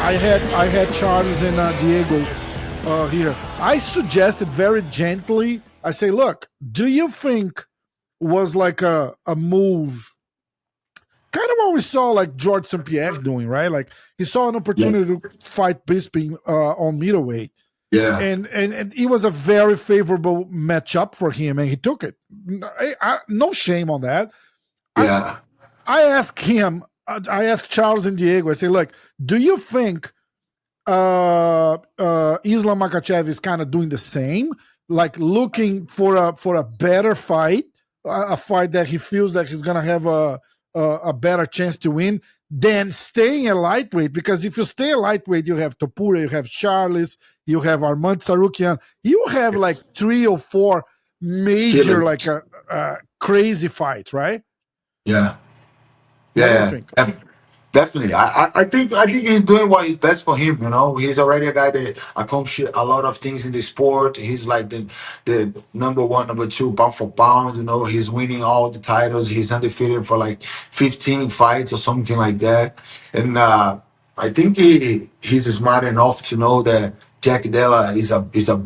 I had Charles and Diego here. I suggested very gently. I say, look, do you think was like a move, kind of what we saw like George St. Pierre doing, right? Like he saw an Yeah, opportunity to fight Bisping on middleweight, yeah, and it was a very favorable matchup for him, and he took it. No shame on that. I yeah. I asked him. I asked Charles and Diego. I say, look, do you think Islam Makhachev is kind of doing the same, like looking for a better fight, a fight that he feels that he's gonna have a better chance to win than staying a lightweight? Because if you stay a lightweight, you have Topuria, you have Charles, you have Arman Tsarukyan, you have like three or four major Killing. like a crazy fights, right? Yeah, What do you yeah. think? Definitely. I think he's doing what is best for him, you know. He's already a guy that accomplished a lot of things in the sport. He's like the number one, number two pound for pound, you know. He's winning all the titles. He's undefeated for like 15 fights or something like that. And I think he's smart enough to know that Jack Della is a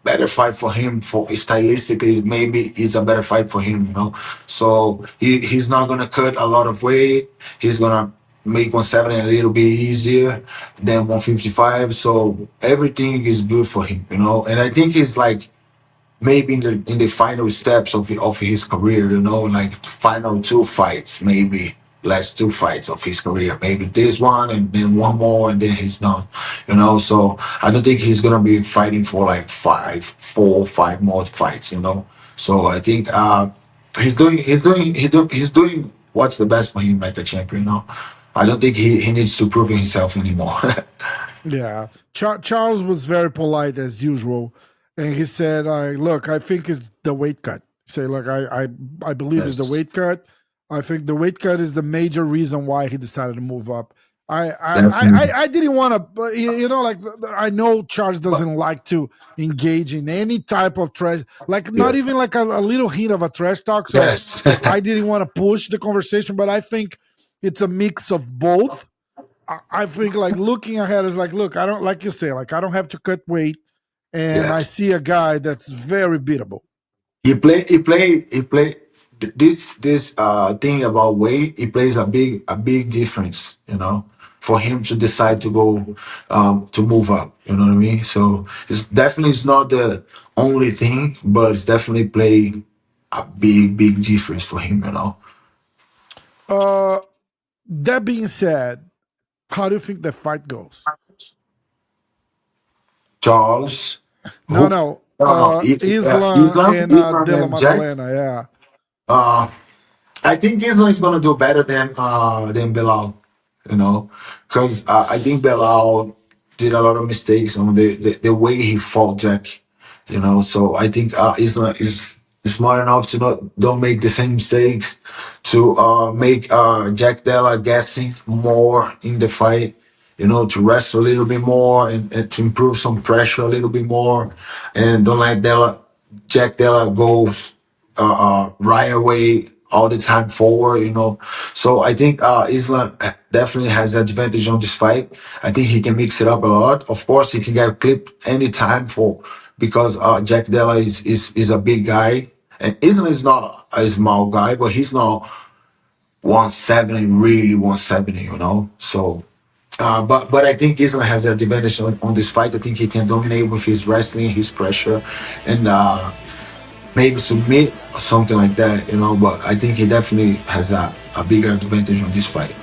better fight for him. For stylistically, maybe it's a better fight for him, you know. So he's not gonna cut a lot of weight. He's gonna make 170 a little bit easier than 155. So everything is good for him, you know. And I think he's like maybe in the final steps of his career, you know, like final two fights, maybe last two fights of his career, maybe this one and then one more and then he's done, you know. So I don't think he's gonna be fighting for like four, five more fights, you know. So I think he's doing what's the best for him like a champion, you know. I don't think he needs to prove himself anymore. Yeah, Charles was very polite as usual, and he said, look, I think it's the weight cut." Say, look, I believe it's the Yes, weight cut. I think the weight cut is the major reason why he decided to move up. definitely. I didn't want to, but like I know Charles But doesn't like to engage in any type of trash, like not yeah, even like a little hint of a trash talk. So yes, I didn't want to push the conversation, but I think it's a mix of both. I think like looking ahead is like, look, I don't, like you say, like I don't have to cut weight, and yeah. I see a guy that's very beatable. He play this thing about weight. He plays a big difference, you know, for him to decide to go to move up. You know what I mean? So it's not the only thing, but it's definitely play a big difference for him. You know, Uh, that being said, how do you think the fight goes? Charles, No, who no, no, Islam Islam, and Islam Della and Jack. Maddalena. Yeah. Uh, I think Islam is gonna do better than Bilal, you know, because I think Bilal did a lot of mistakes on the way he fought Jack, you know. So I think Islam is smart enough to not don't make the same mistakes, to make Jack Della guessing more in the fight, you know, to rest a little bit more and to improve some pressure a little bit more, and don't let Jack Della goes right away all the time forward, you know. So I think Islam definitely has advantage on this fight. I think he can mix it up a lot. Of course, he can get clipped anytime for because Jack Della is a big guy. And Islam is not a small guy, but he's not 170, really 170, you know. So but I think Islam has the advantage on this fight. I think he can dominate with his wrestling, his pressure, and maybe submit or something like that, you know. But I think he definitely has a bigger advantage on this fight.